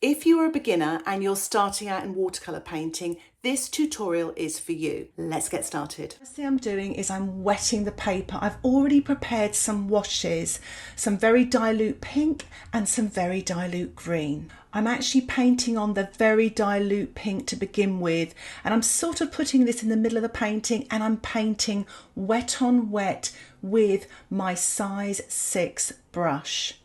If you're a beginner and you're starting out in watercolor painting, this tutorial is for you. Let's get started. First thing I'm doing is I'm wetting the paper. I've already prepared some washes, some very dilute pink and some very dilute green. I'm actually painting on the very dilute pink to begin with, and I'm sort of putting this in the middle of the painting, and I'm painting wet on wet with my size 6 brush.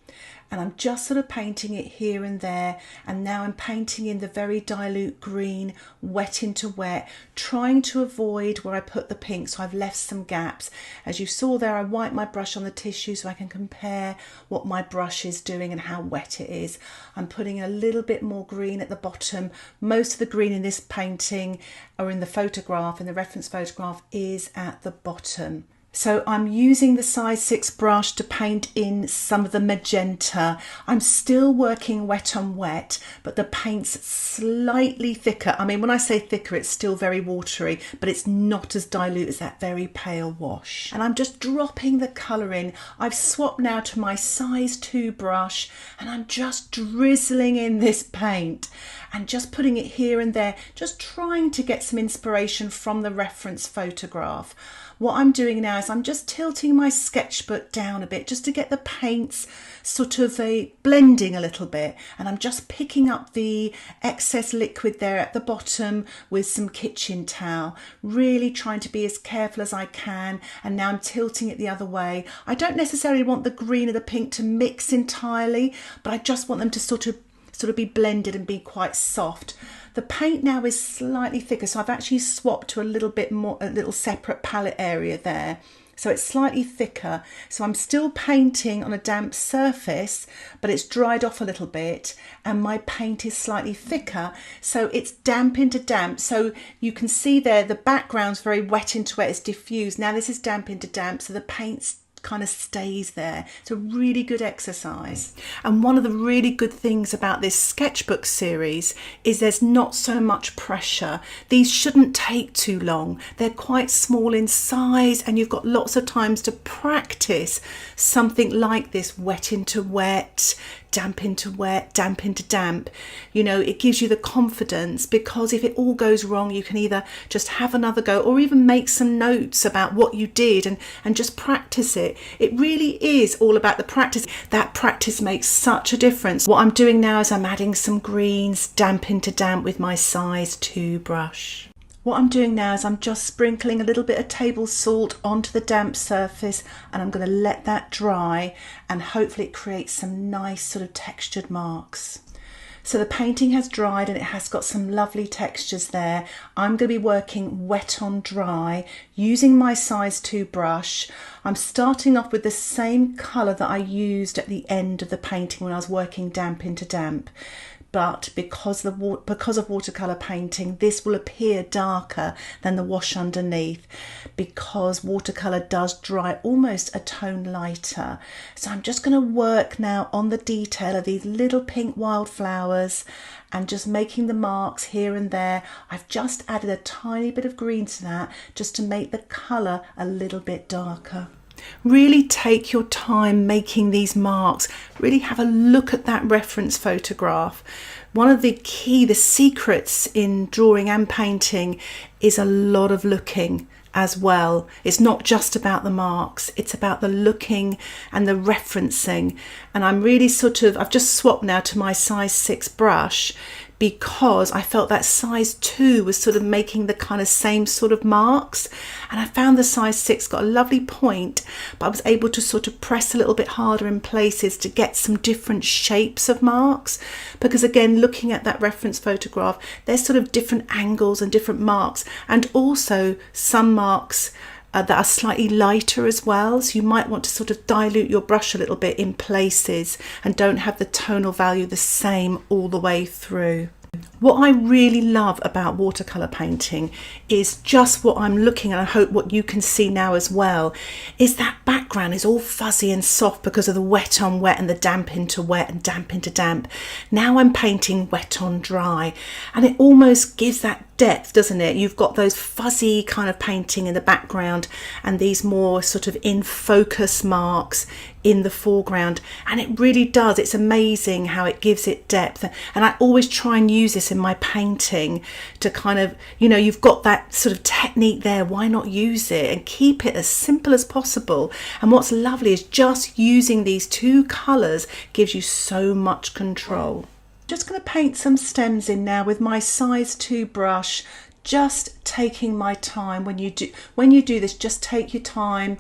And I'm just sort of painting it here and there, and now I'm painting in the very dilute green, wet into wet, trying to avoid where I put the pink, so I've left some gaps. As you saw there, I wiped my brush on the tissue so I can compare what my brush is doing and how wet it is. I'm putting a little bit more green at the bottom. Most of the green in this painting, or in the photograph, in the reference photograph, is at the bottom. So I'm using the size 6 brush to paint in some of the magenta. I'm still working wet on wet, but the paint's slightly thicker. I mean, when I say thicker, it's still very watery, but it's not as dilute as that very pale wash. And I'm just dropping the colour in. I've swapped now to my size 2 brush, and I'm just drizzling in this paint and just putting it here and there, just trying to get some inspiration from the reference photograph. What I'm doing now is I'm just tilting my sketchbook down a bit just to get the paints sort of blending a little bit, and I'm just picking up the excess liquid there at the bottom with some kitchen towel, really trying to be as careful as I can. And now I'm tilting it the other way. I don't necessarily want the green and the pink to mix entirely, but I just want them to sort of be blended and be quite soft. The paint now is slightly thicker, so I've actually swapped to a little bit more, a little separate palette area there. So it's slightly thicker. So I'm still painting on a damp surface, but it's dried off a little bit, and my paint is slightly thicker. So it's damp into damp. So you can see there, the background's very wet into wet, it's diffused. Now this is damp into damp, so the paint's kind of stays there. It's a really good exercise. And one of the really good things about this sketchbook series is there's not so much pressure. These shouldn't take too long. They're quite small in size, and you've got lots of times to practice something like this, wet into wet, damp into wet, damp into damp. You know, it gives you the confidence, because if it all goes wrong, you can either just have another go or even make some notes about what you did and just practice it. It really is all about the practice. That practice makes such a difference. What I'm doing now is I'm adding some greens, damp into damp, with my size 2 brush. What I'm doing now is I'm just sprinkling a little bit of table salt onto the damp surface, and I'm going to let that dry, and hopefully it creates some nice sort of textured marks. So the painting has dried and it has got some lovely textures there. I'm going to be working wet on dry using my size 2 brush. I'm starting off with the same colour that I used at the end of the painting when I was working damp into damp. But because of watercolour painting, this will appear darker than the wash underneath, because watercolour does dry almost a tone lighter. So I'm just going to work now on the detail of these little pink wildflowers and just making the marks here and there. I've just added a tiny bit of green to that just to make the colour a little bit darker. Really take your time making these marks. Really have a look at that reference photograph. One of the secrets in drawing and painting is a lot of looking as well. It's not just about the marks, it's about the looking and the referencing. And I'm really I've just swapped now to my size 6 brush, because I felt that size 2 was sort of making the kind of same sort of marks, and I found the size 6 got a lovely point, but I was able to sort of press a little bit harder in places to get some different shapes of marks, because again, looking at that reference photograph, there's sort of different angles and different marks, and also some marks that are slightly lighter as well, so you might want to sort of dilute your brush a little bit in places and don't have the tonal value the same all the way through. What I really love about watercolour painting is just what I'm looking at, and I hope what you can see now as well, is that background is all fuzzy and soft because of the wet on wet and the damp into wet and damp into damp. Now I'm painting wet on dry, and it almost gives that depth, doesn't it? You've got those fuzzy kind of painting in the background and these more sort of in focus marks in the foreground, and it really does, it's amazing how it gives it depth. And I always try and use this in my painting to kind of, you know, you've got that sort of technique there, why not use it and keep it as simple as possible? And what's lovely is just using these two colours gives you so much control. Just going to paint some stems in now with my size 2 brush, just taking my time. When you do this, just take your time.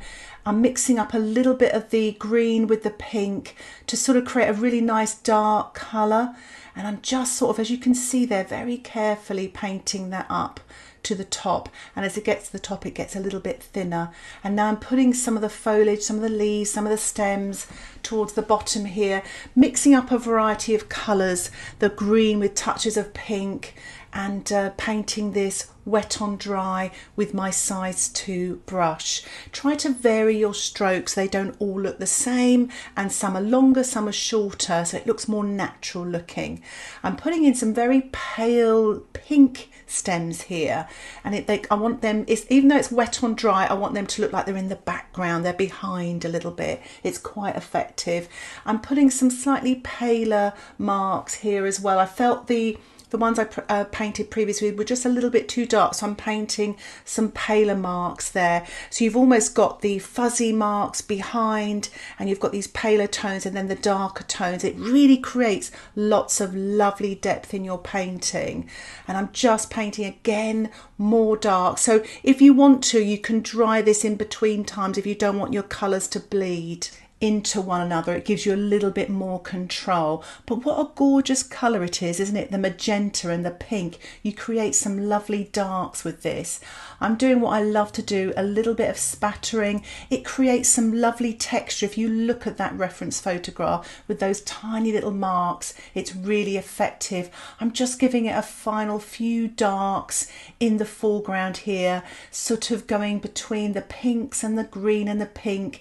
I'm mixing up a little bit of the green with the pink to sort of create a really nice dark colour, and I'm just sort of, as you can see there, very carefully painting that up to the top, and as it gets to the top it gets a little bit thinner. And now I'm putting some of the foliage, some of the leaves, some of the stems towards the bottom here, mixing up a variety of colours, the green with touches of pink, and painting this wet on dry with my size 2 brush. Try to vary your strokes, they don't all look the same, and some are longer, some are shorter, so it looks more natural looking. I'm putting in some very pale pink stems here, and I want them, even though it's wet on dry, I want them to look like they're in the background, they're behind a little bit. It's quite effective. I'm putting some slightly paler marks here as well. I felt the ones I painted previously were just a little bit too dark, so I'm painting some paler marks there. So you've almost got the fuzzy marks behind, and you've got these paler tones and then the darker tones. It really creates lots of lovely depth in your painting. And I'm just painting again more dark. So if you want to, you can dry this in between times if you don't want your colours to bleed into one another. It gives you a little bit more control. But what a gorgeous colour it is, isn't it? The magenta and the pink. You create some lovely darks with this. I'm doing what I love to do, a little bit of spattering. It creates some lovely texture. If you look at that reference photograph with those tiny little marks, it's really effective. I'm just giving it a final few darks in the foreground here, sort of going between the pinks and the green and the pink.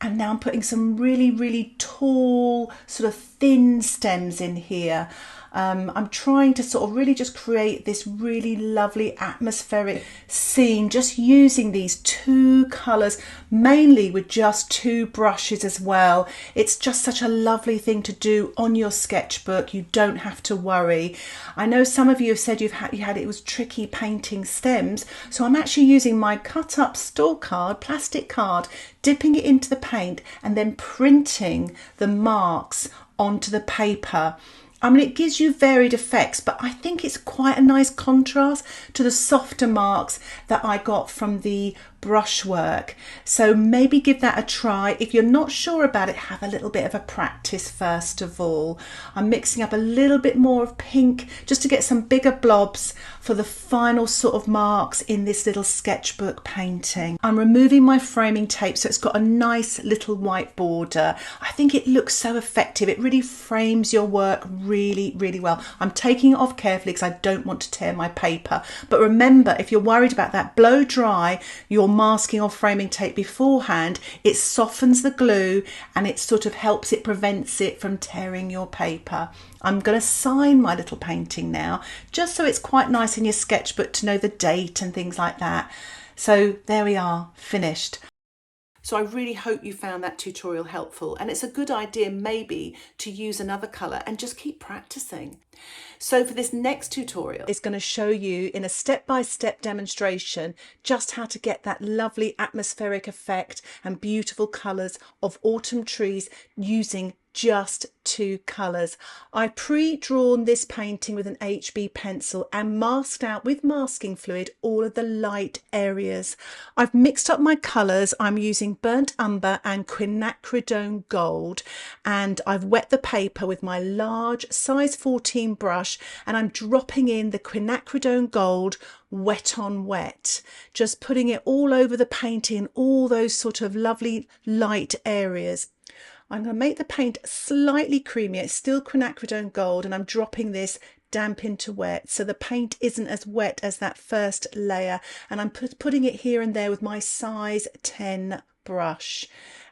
And now I'm putting some really, really tall, sort of thin stems in here. I'm trying to sort of really just create this really lovely atmospheric scene, just using these two colours, mainly with just 2 brushes as well. It's just such a lovely thing to do on your sketchbook. You don't have to worry. I know some of you have said it was tricky painting stems, so I'm actually using my cut up store card, plastic card, dipping it into the paint and then printing the marks onto the paper. I mean, it gives you varied effects, but I think it's quite a nice contrast to the softer marks that I got from the brushwork. So maybe give that a try. If you're not sure about it, have a little bit of a practice first of all. I'm mixing up a little bit more of pink just to get some bigger blobs for the final sort of marks in this little sketchbook painting. I'm removing my framing tape so it's got a nice little white border. I think it looks so effective. It really frames your work really, really well. I'm taking it off carefully because I don't want to tear my paper. But remember, if you're worried about that, blow dry your masking or framing tape beforehand. It softens the glue and it sort of prevents it from tearing your paper. I'm going to sign my little painting now, just so it's quite nice in your sketchbook to know the date and things like that. So there we are, finished. So I really hope you found that tutorial helpful, and it's a good idea maybe to use another colour and just keep practicing. So for this next tutorial, it's going to show you in a step-by-step demonstration just how to get that lovely atmospheric effect and beautiful colours of autumn trees using just 2 colours. I pre-drawn this painting with an HB pencil and masked out with masking fluid all of the light areas. I've mixed up my colours. I'm using burnt umber and quinacridone gold, and I've wet the paper with my large size 14 brush, and I'm dropping in the quinacridone gold wet on wet, just putting it all over the painting in all those sort of lovely light areas. I'm going to make the paint slightly creamier. It's still quinacridone gold, and I'm dropping this damp into wet so the paint isn't as wet as that first layer, and I'm putting it here and there with my size 10 brush.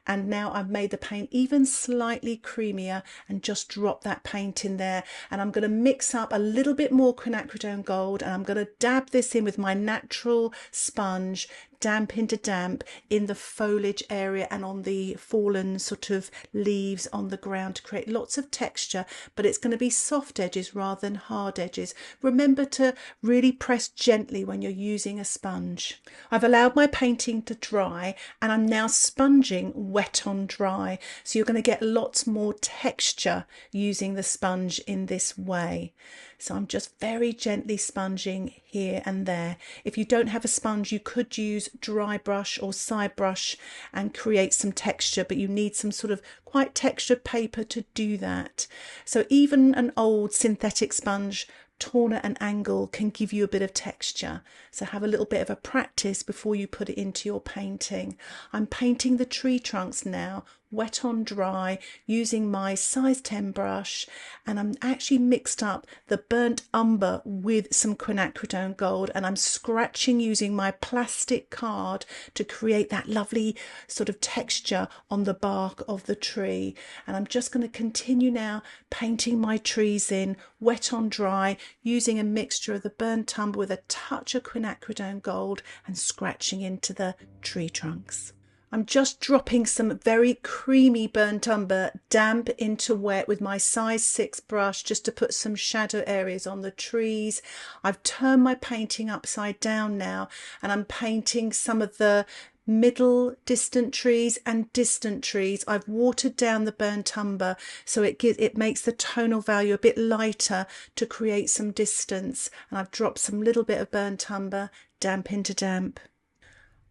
And now I've made the paint even slightly creamier and just drop that paint in there. And I'm going to mix up a little bit more quinacridone gold, and I'm going to dab this in with my natural sponge, damp into damp, in the foliage area and on the fallen sort of leaves on the ground to create lots of texture, but it's going to be soft edges rather than hard edges. Remember to really press gently when you're using a sponge. I've allowed my painting to dry and I'm now sponging wet on dry, so you're going to get lots more texture using the sponge in this way. So I'm just very gently sponging here and there. If you don't have a sponge, you could use dry brush or side brush and create some texture, but you need some sort of quite textured paper to do that. So even an old synthetic sponge, torn at an angle, can give you a bit of texture. So have a little bit of a practice before you put it into your painting. I'm painting the tree trunks now, wet on dry, using my size 10 brush, and I'm actually mixed up the burnt umber with some quinacridone gold, and I'm scratching using my plastic card to create that lovely sort of texture on the bark of the tree. And I'm just going to continue now painting my trees in wet on dry, using a mixture of the burnt umber with a touch of quinacridone gold and scratching into the tree trunks. I'm just dropping some very creamy burnt umber damp into wet with my size 6 brush just to put some shadow areas on the trees. I've turned my painting upside down now, and I'm painting some of the middle distant trees and distant trees. I've watered down the burnt umber so it makes the tonal value a bit lighter to create some distance, and I've dropped some little bit of burnt umber damp into damp.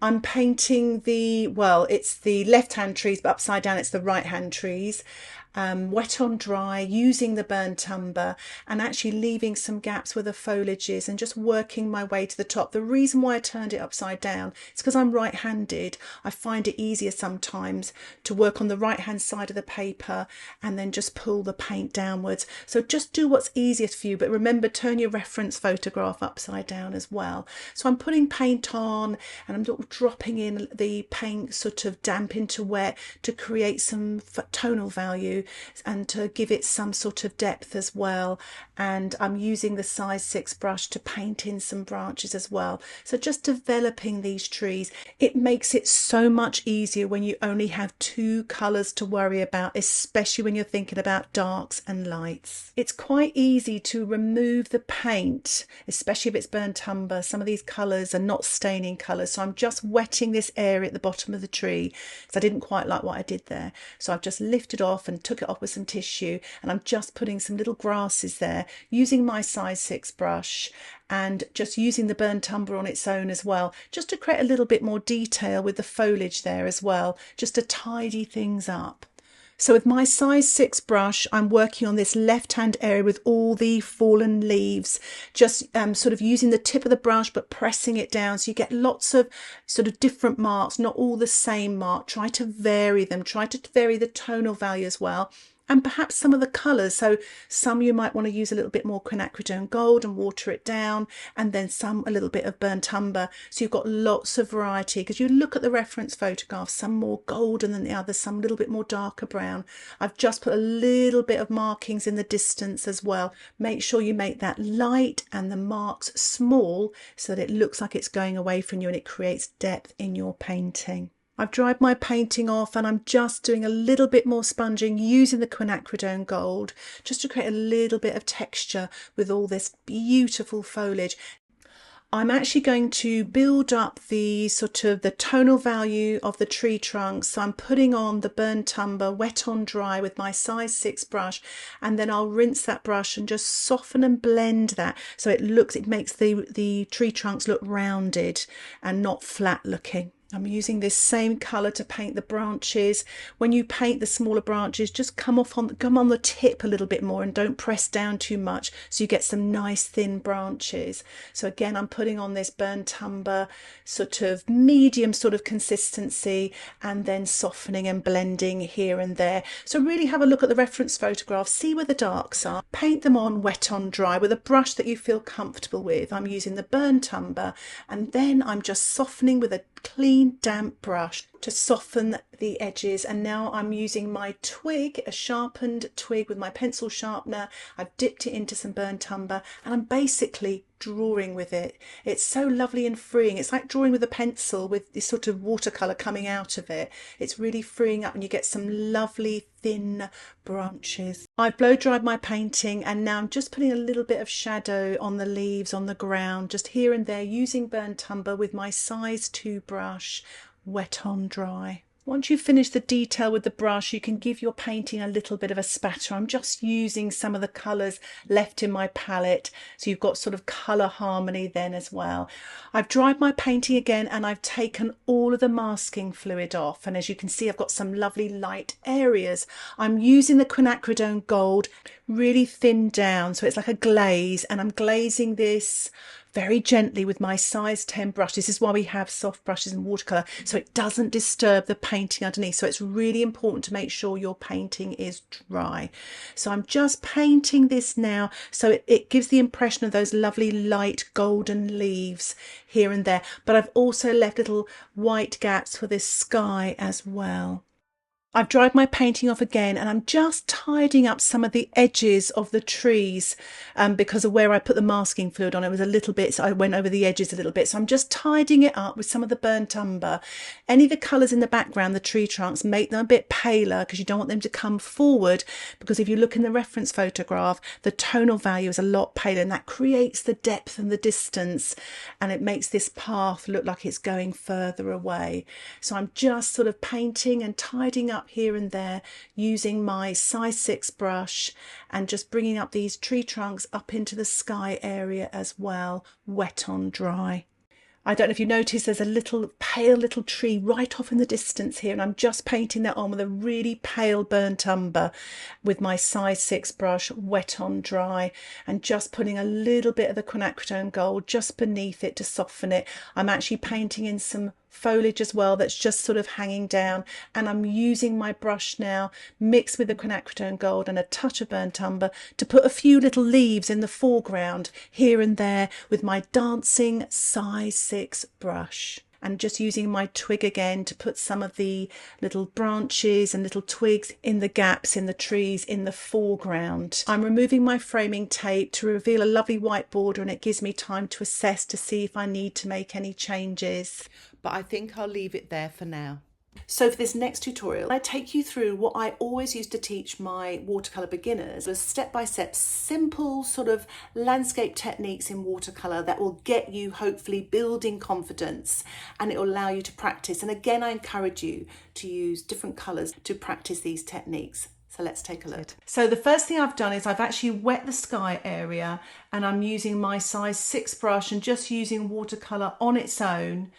I'm painting it's the left-hand trees, but upside down it's the right-hand trees. Wet on dry, using the burnt umber and actually leaving some gaps where the foliage is and just working my way to the top. The reason why I turned it upside down is because I'm right-handed. I find it easier sometimes to work on the right-hand side of the paper and then just pull the paint downwards. So just do what's easiest for you, but remember, turn your reference photograph upside down as well. So I'm putting paint on and I'm dropping in the paint sort of damp into wet to create some tonal value and to give it some sort of depth as well. And I'm using the size 6 brush to paint in some branches as well. So just developing these trees, it makes it so much easier when you only have 2 colours to worry about, especially when you're thinking about darks and lights. It's quite easy to remove the paint, especially if it's burnt umber. Some of these colours are not staining colours, so I'm just wetting this area at the bottom of the tree because I didn't quite like what I did there. So I've just lifted off and took it off with some tissue, and I'm just putting some little grasses there using my size 6 brush and just using the burnt umber on its own as well, just to create a little bit more detail with the foliage there as well, just to tidy things up. So with my size 6 brush, I'm working on this left-hand area with all the fallen leaves, just sort of using the tip of the brush but pressing it down so you get lots of sort of different marks, not all the same mark. Try to vary them, try to vary the tonal value as well, and perhaps some of the colours. So some you might want to use a little bit more quinacridone gold and water it down, and then some a little bit of burnt umber. So you've got lots of variety, because you look at the reference photographs, some more golden than the others, some a little bit more darker brown. I've just put a little bit of markings in the distance as well. Make sure you make that light and the marks small so that it looks like it's going away from you and it creates depth in your painting. I've dried my painting off and I'm just doing a little bit more sponging using the quinacridone gold just to create a little bit of texture with all this beautiful foliage. I'm actually going to build up the sort of the tonal value of the tree trunks. So I'm putting on the burnt umber wet on dry with my size 6 brush, and then I'll rinse that brush and just soften and blend that so it makes the tree trunks look rounded and not flat looking. I'm using this same colour to paint the branches. When you paint the smaller branches, just come on the tip a little bit more and don't press down too much so you get some nice thin branches. So again, I'm putting on this burnt umber sort of medium sort of consistency and then softening and blending here and there. So really have a look at the reference photographs, see where the darks are, paint them on wet on dry with a brush that you feel comfortable with. I'm using the burnt umber and then I'm just softening with a clean damp brush. to soften the edges. And now I'm using my twig, a sharpened twig with my pencil sharpener. I've dipped it into some burnt umber and I'm basically drawing with it. It's so lovely and freeing. It's like drawing with a pencil with this sort of watercolour coming out of it. It's really freeing up and you get some lovely thin branches. I've blow dried my painting and now I'm just putting a little bit of shadow on the leaves, on the ground, just here and there, using burnt umber with my size 2 brush, wet on dry. Once you've finished the detail with the brush, you can give your painting a little bit of a spatter. I'm just using some of the colours left in my palette, so you've got sort of colour harmony then as well. I've dried my painting again and I've taken all of the masking fluid off, and as you can see I've got some lovely light areas. I'm using the quinacridone gold really thinned down so it's like a glaze, and I'm glazing this very gently with my size 10 brush. This is why we have soft brushes and watercolour, so it doesn't disturb the painting underneath. So it's really important to make sure your painting is dry. So I'm just painting this now so it gives the impression of those lovely light golden leaves here and there, but I've also left little white gaps for this sky as well. I've dried my painting off again and I'm just tidying up some of the edges of the trees because of where I put the masking fluid on. It was a little bit, so I went over the edges a little bit. So I'm just tidying it up with some of the burnt umber. Any of the colours in the background, the tree trunks, make them a bit paler because you don't want them to come forward, because if you look in the reference photograph, the tonal value is a lot paler and that creates the depth and the distance, and it makes this path look like it's going further away. So I'm just sort of painting and tidying up here and there using my size 6 brush and just bringing up these tree trunks up into the sky area as well, wet on dry. I don't know if you notice there's a little pale little tree right off in the distance here, and I'm just painting that on with a really pale burnt umber with my size 6 brush, wet on dry, and just putting a little bit of the quinacridone gold just beneath it to soften it. I'm actually painting in some foliage as well that's just sort of hanging down, and I'm using my brush now mixed with the quinacridone gold and a touch of burnt umber to put a few little leaves in the foreground here and there with my dancing size 6 brush, and just using my twig again to put some of the little branches and little twigs in the gaps in the trees in the foreground. I'm removing my framing tape to reveal a lovely white border, and it gives me time to assess to see if I need to make any changes. But I think I'll leave it there for now. So for this next tutorial, I take you through what I always used to teach my watercolour beginners, a step-by-step simple sort of landscape techniques in watercolour that will get you hopefully building confidence, and it will allow you to practice. And again, I encourage you to use different colours to practice these techniques. So let's take a look. So the first thing I've done is I've actually wet the sky area, and I'm using my size 6 brush and just using watercolour on its own.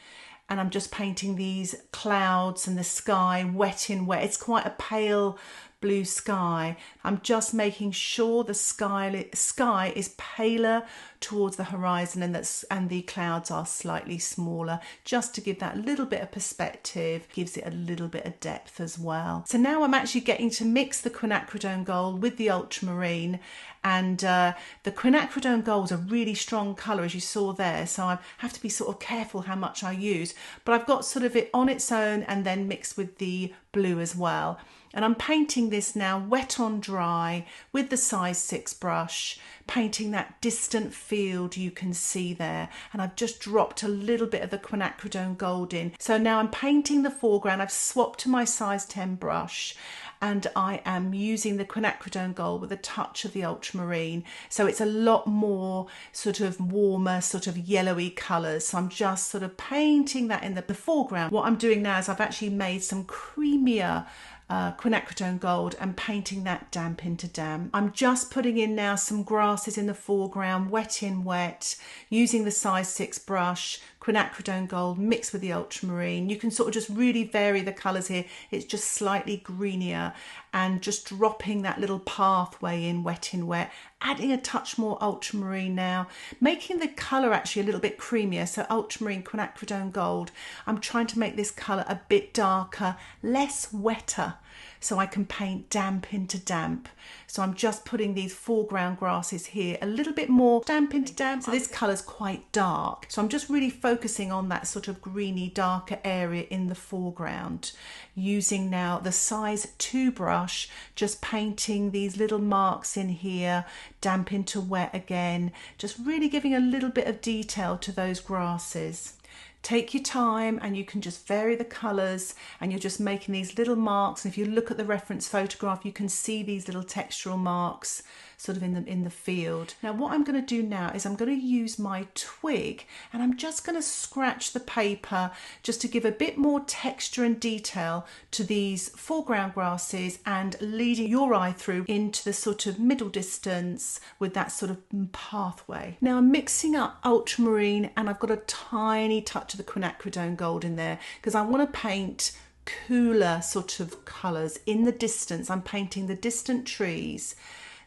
And I'm just painting these clouds and the sky wet in wet. It's quite a pale blue sky. I'm just making sure the sky is paler towards the horizon and the clouds are slightly smaller, just to give that little bit of perspective, gives it a little bit of depth as well. So now I'm actually getting to mix the quinacridone gold with the ultramarine, and the quinacridone gold is a really strong colour, as you saw there, so I have to be sort of careful how much I use, but I've got sort of it on its own and then mixed with the blue as well. And I'm painting this now wet on dry with the size 6 brush, painting that distant field you can see there. And I've just dropped a little bit of the quinacridone gold in. So now I'm painting the foreground. I've swapped to my size 10 brush, and I am using the quinacridone gold with a touch of the ultramarine. So it's a lot more sort of warmer, sort of yellowy colours. So I'm just sort of painting that in the foreground. What I'm doing now is I've actually made some creamier quinacridone gold and painting that damp into damp. I'm just putting in now some grasses in the foreground, wet in wet, using the size 6 brush, quinacridone gold mixed with the ultramarine. You can sort of just really vary the colours here. It's just slightly greenier, and just dropping that little pathway in wet, adding a touch more ultramarine now, making the colour actually a little bit creamier. So ultramarine, quinacridone gold. I'm trying to make this colour a bit darker, less wetter. so I can paint damp into damp. So I'm just putting these foreground grasses here a little bit more damp into damp. So this colour's quite dark. So I'm just really focusing on that sort of greeny, darker area in the foreground. Using now the size 2 brush, just painting these little marks in here, damp into wet again, just really giving a little bit of detail to those grasses. Take your time and you can just vary the colours, and you're just making these little marks. And if you look at the reference photograph, you can see these little textural marks sort of in the field. Now what I'm going to do now is I'm going to use my twig, and I'm just going to scratch the paper just to give a bit more texture and detail to these foreground grasses, and leading your eye through into the sort of middle distance with that sort of pathway. Now I'm mixing up ultramarine, and I've got a tiny touch of the quinacridone gold in there because I want to paint cooler sort of colours in the distance. I'm painting the distant trees.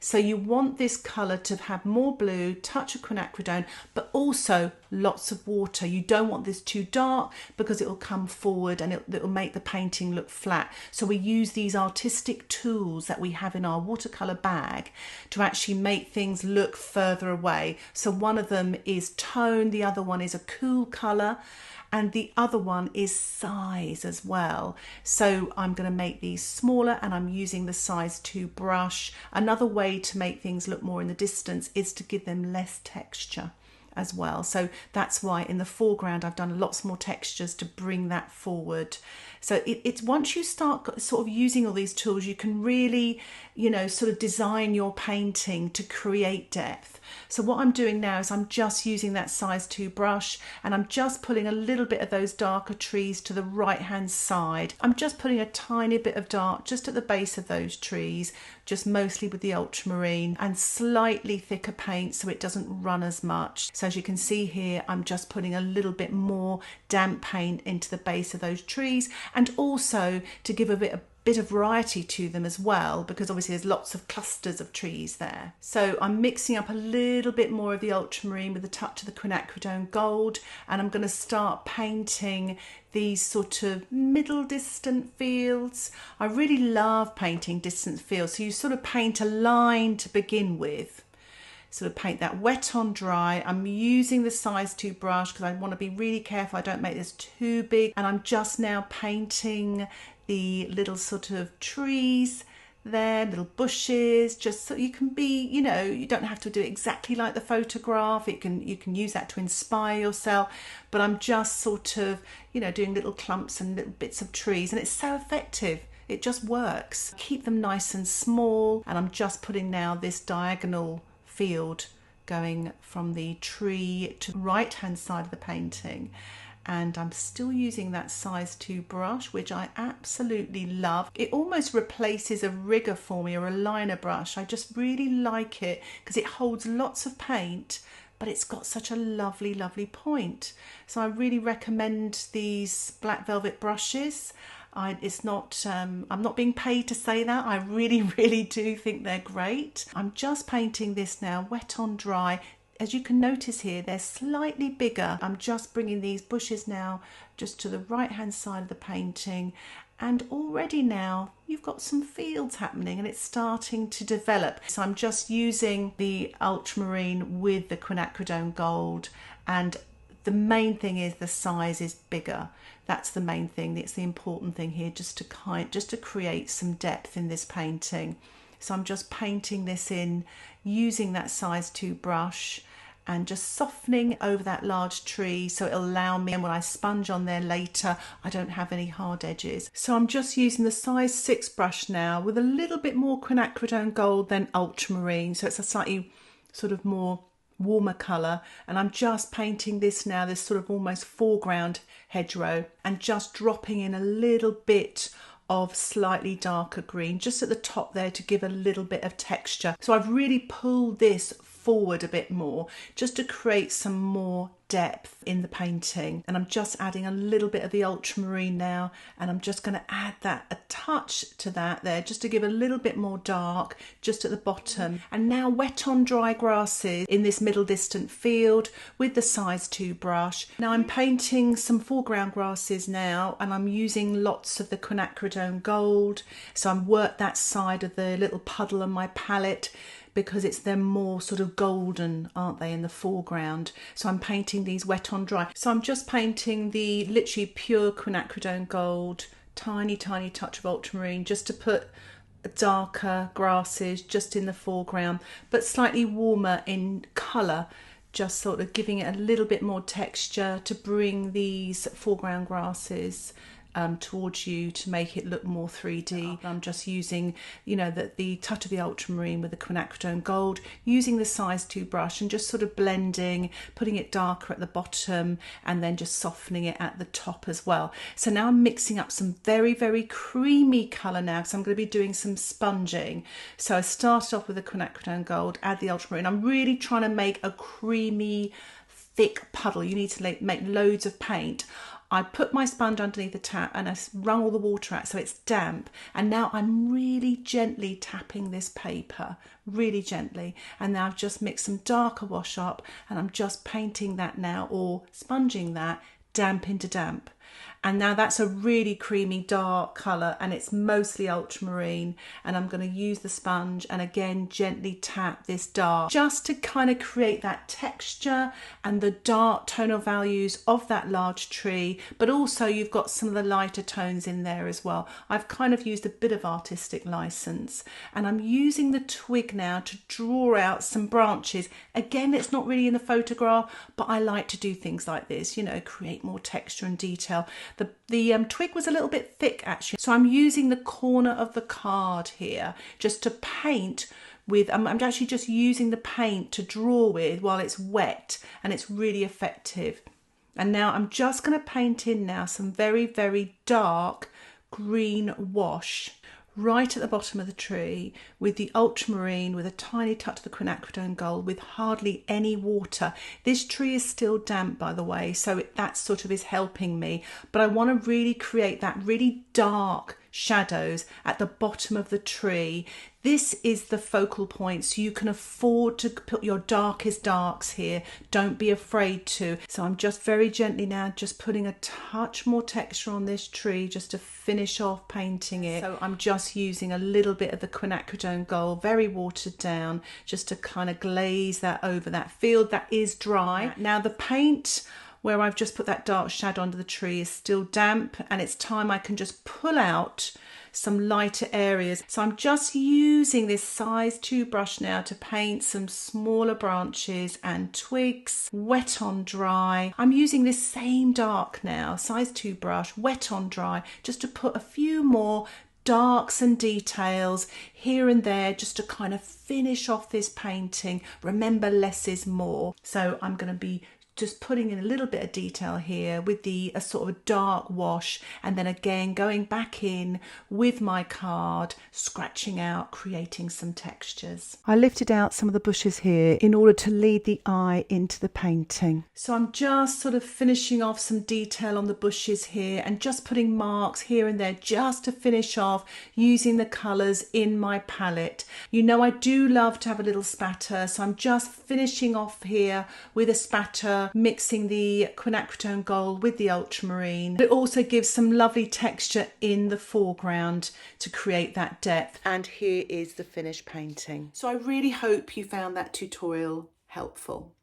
So you want this colour to have more blue, touch of quinacridone, but also lots of water. You don't want this too dark because it will come forward and it will make the painting look flat. So we use these artistic tools that we have in our watercolour bag to actually make things look further away. So one of them is tone, the other one is a cool colour, and the other one is size as well. So I'm going to make these smaller, and I'm using the size 2 brush. Another way to make things look more in the distance is to give them less texture as well. So that's why in the foreground I've done lots more textures to bring that forward. So it's once you start sort of using all these tools, you can really, you know, sort of design your painting to create depth. So what I'm doing now is I'm just using that size 2 brush, and I'm just pulling a little bit of those darker trees to the right hand side. I'm just putting a tiny bit of dark just at the base of those trees, just mostly with the ultramarine, and slightly thicker paint so it doesn't run as much. So as you can see here, I'm just putting a little bit more damp paint into the base of those trees, and also to give a bit of variety to them as well, because obviously there's lots of clusters of trees there. So I'm mixing up a little bit more of the ultramarine with a touch of the quinacridone gold, and I'm going to start painting these sort of middle distant fields. I really love painting distant fields. So you sort of paint a line to begin with, sort of paint that wet on dry. I'm using the size 2 brush because I want to be really careful I don't make this too big, and I'm just now painting the little sort of trees there, little bushes, just so you can be, you know, you don't have to do it exactly like the photograph. You can use that to inspire yourself, but I'm just sort of, you know, doing little clumps and little bits of trees, and it's so effective. It just works. Keep them nice and small, and I'm just putting now this diagonal field going from the tree to the right hand side of the painting, and I'm still using that size 2 brush, which I absolutely love. It almost replaces a rigger for me, or a liner brush. I just really like it because it holds lots of paint, but it's got such a lovely point. So I really recommend these black velvet brushes. I'm not being paid to say that. I really do think they're great. I'm just painting this now, wet on dry. As you can notice here, they're slightly bigger. I'm just bringing these bushes now just to the right hand side of the painting, and already now you've got some fields happening and it's starting to develop. So I'm just using the ultramarine with the quinacridone gold, and the main thing is the size is bigger. That's the main thing. It's the important thing here, just to create some depth in this painting. So I'm just painting this in using that size 2 brush and just softening over that large tree, so it'll allow me, and when I sponge on there later, I don't have any hard edges. So I'm just using the size 6 brush now with a little bit more quinacridone gold than ultramarine, so it's a slightly sort of more warmer colour, and I'm just painting this now, this sort of almost foreground hedgerow, and just dropping in a little bit of slightly darker green just at the top there to give a little bit of texture. So I've really pulled this forward a bit more, just to create some more depth in the painting. And I'm just adding a little bit of the ultramarine now, and I'm just going to add that a touch to that there, just to give a little bit more dark just at the bottom. And now wet on dry grasses in this middle distant field with the size 2 brush. Now I'm painting some foreground grasses now, and I'm using lots of the quinacridone gold, so I'm worked that side of the little puddle on my palette, because it's them more sort of golden, aren't they, in the foreground. So I'm painting these wet on dry. So I'm just painting the literally pure quinacridone gold, tiny touch of ultramarine, just to put darker grasses just in the foreground, but slightly warmer in colour, just sort of giving it a little bit more texture to bring these foreground grasses towards you, to make it look more 3D. I'm just using, you know, the touch of the ultramarine with the quinacridone gold, using the size 2 brush and just sort of blending, putting it darker at the bottom and then just softening it at the top as well. So now I'm mixing up some very creamy colour now, because I'm going to be doing some sponging. So I started off with the quinacridone gold, add the ultramarine. I'm really trying to make a creamy, thick puddle. You need to make loads of paint. I put my sponge underneath the tap and I wrung all the water out so it's damp, and now I'm really gently tapping this paper, really gently, and now I've just mixed some darker wash up and I'm just painting that now, or sponging that damp into damp. And now that's a really creamy dark colour, and it's mostly ultramarine, and I'm going to use the sponge and again gently tap this dark, just to kind of create that texture and the dark tonal values of that large tree, but also you've got some of the lighter tones in there as well. I've kind of used a bit of artistic license, and I'm using the twig now to draw out some branches. Again, it's not really in the photograph, but I like to do things like this, you know, create more texture and detail. The twig was a little bit thick actually, so I'm using the corner of the card here just to paint with. I'm actually just using the paint to draw with while it's wet, and it's really effective. And now I'm just going to paint in now some very dark green wash right at the bottom of the tree with the ultramarine, with a tiny touch of the quinacridone gold, with hardly any water. This tree is still damp, by the way, so that sort of is helping me, but I want to really create that really dark shadows at the bottom of the tree. This is the focal point, so you can afford to put your darkest darks here. Don't be afraid to. So I'm just very gently now just putting a touch more texture on this tree just to finish off painting it. So I'm just using a little bit of the quinacridone gold, very watered down, just to kind of glaze that over that field that is dry. Now the paint where I've just put that dark shadow under the tree is still damp, and it's time I can just pull out some lighter areas. So I'm just using this size 2 brush now to paint some smaller branches and twigs, wet on dry. I'm using this same dark now, size 2 brush, wet on dry, just to put a few more darks and details here and there, just to kind of finish off this painting. Remember, less is more. So I'm going to be just putting in a little bit of detail here with a sort of dark wash, and then again going back in with my card, scratching out, creating some textures. I lifted out some of the bushes here in order to lead the eye into the painting. So I'm just sort of finishing off some detail on the bushes here and just putting marks here and there just to finish off using the colours in my palette. You know, I do love to have a little spatter, so I'm just finishing off here with a spatter, mixing the quinacridone gold with the ultramarine. It also gives some lovely texture in the foreground to create that depth. And here is the finished painting. So I really hope you found that tutorial helpful.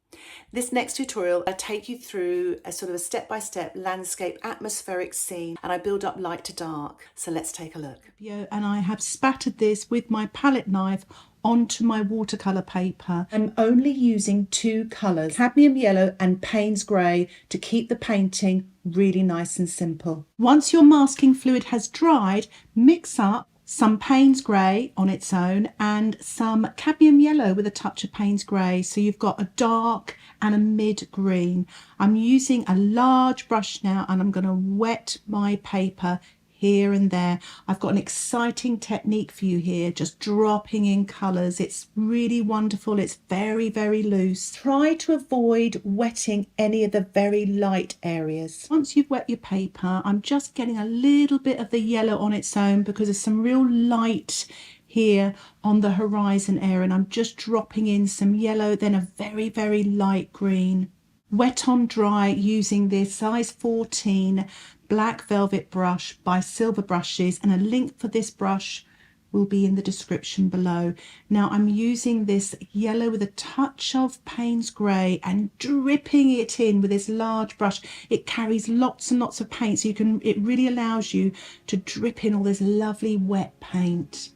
This next tutorial, I take you through a sort of a step-by-step landscape atmospheric scene, and I build up light to dark. So let's take a look. And I have spattered this with my palette knife onto my watercolour paper. I'm only using 2 colours, cadmium yellow and Payne's grey, to keep the painting really nice and simple. Once your masking fluid has dried, mix up some Payne's grey on its own and some cadmium yellow with a touch of Payne's grey, so you've got a dark and a mid green. I'm using a large brush now, and I'm going to wet my paper here and there. I've got an exciting technique for you here, just dropping in colours. It's really wonderful. It's very, very loose. Try to avoid wetting any of the very light areas. Once you've wet your paper, I'm just getting a little bit of the yellow on its own because there's some real light here on the horizon area, and I'm just dropping in some yellow, then a very, very light green. Wet on dry using this size 14 black velvet brush by Silver Brushes, and a link for this brush will be in the description below. Now I'm using this yellow with a touch of Payne's grey and dripping it in with this large brush. It carries lots and lots of paint, so it really allows you to drip in all this lovely wet paint.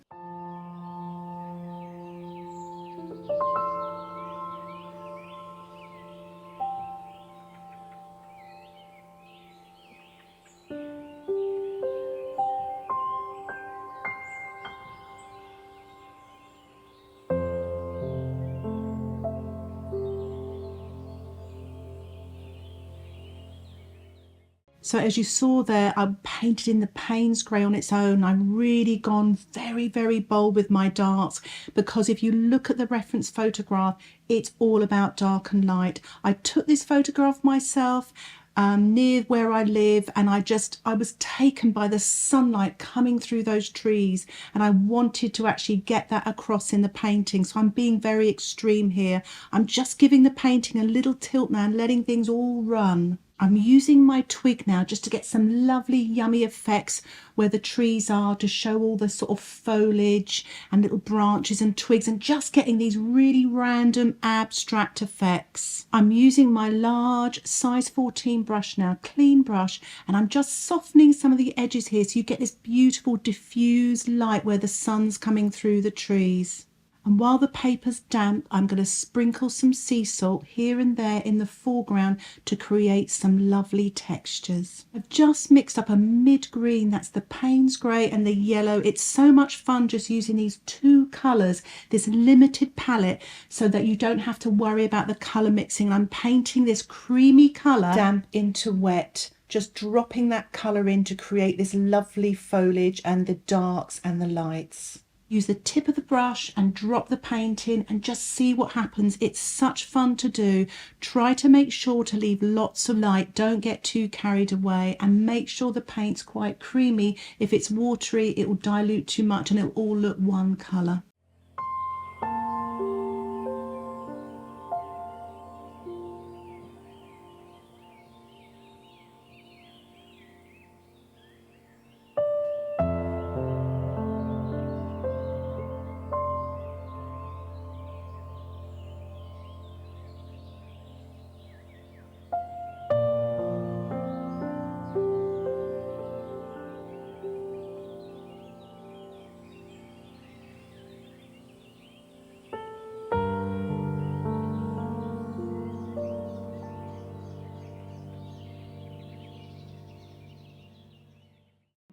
So as you saw there, I painted in the Payne's grey on its own. I've really gone very, very bold with my darks, because if you look at the reference photograph, it's all about dark and light. I took this photograph myself near where I live, and I was taken by the sunlight coming through those trees, and I wanted to actually get that across in the painting. So I'm being very extreme here. I'm just giving the painting a little tilt now and letting things all run. I'm using my twig now just to get some lovely yummy effects where the trees are, to show all the sort of foliage and little branches and twigs, and just getting these really random abstract effects. I'm using my large size 14 brush now, clean brush, and I'm just softening some of the edges here so you get this beautiful diffused light where the sun's coming through the trees. And while the paper's damp, I'm going to sprinkle some sea salt here and there in the foreground to create some lovely textures. I've just mixed up a mid-green, that's the Payne's grey, and the yellow. It's so much fun just using these two colours, this limited palette, so that you don't have to worry about the colour mixing. I'm painting this creamy colour damp into wet, just dropping that colour in to create this lovely foliage and the darks and the lights. Use the tip of the brush and drop the paint in and just see what happens. It's such fun to do. Try to make sure to leave lots of light. Don't get too carried away, and make sure the paint's quite creamy. If it's watery, it will dilute too much and it'll all look one colour.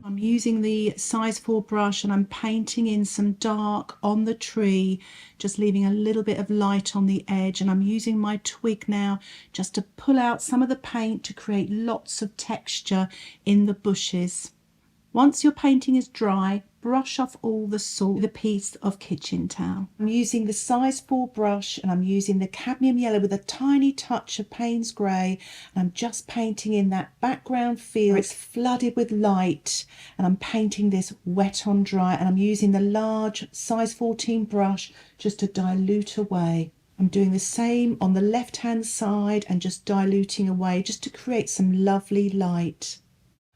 I'm using the size 4 brush and I'm painting in some dark on the tree, just leaving a little bit of light on the edge, and I'm using my twig now just to pull out some of the paint to create lots of texture in the bushes. Once your painting is dry, brush off all the salt with a piece of kitchen towel. I'm using the size 4 brush and I'm using the cadmium yellow with a tiny touch of Payne's grey, and I'm just painting in that background feel. It's flooded with light, and I'm painting this wet on dry, and I'm using the large size 14 brush just to dilute away. I'm doing the same on the left hand side and just diluting away just to create some lovely light.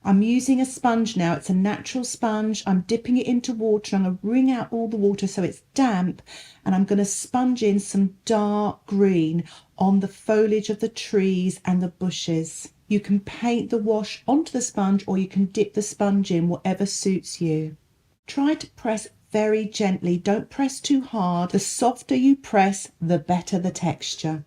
I'm using a sponge now. It's a natural sponge. I'm dipping it into water. I'm going to wring out all the water so it's damp, and I'm going to sponge in some dark green on the foliage of the trees and the bushes. You can paint the wash onto the sponge, or you can dip the sponge in, whatever suits you. Try to press very gently. Don't press too hard. The softer you press, the better the texture.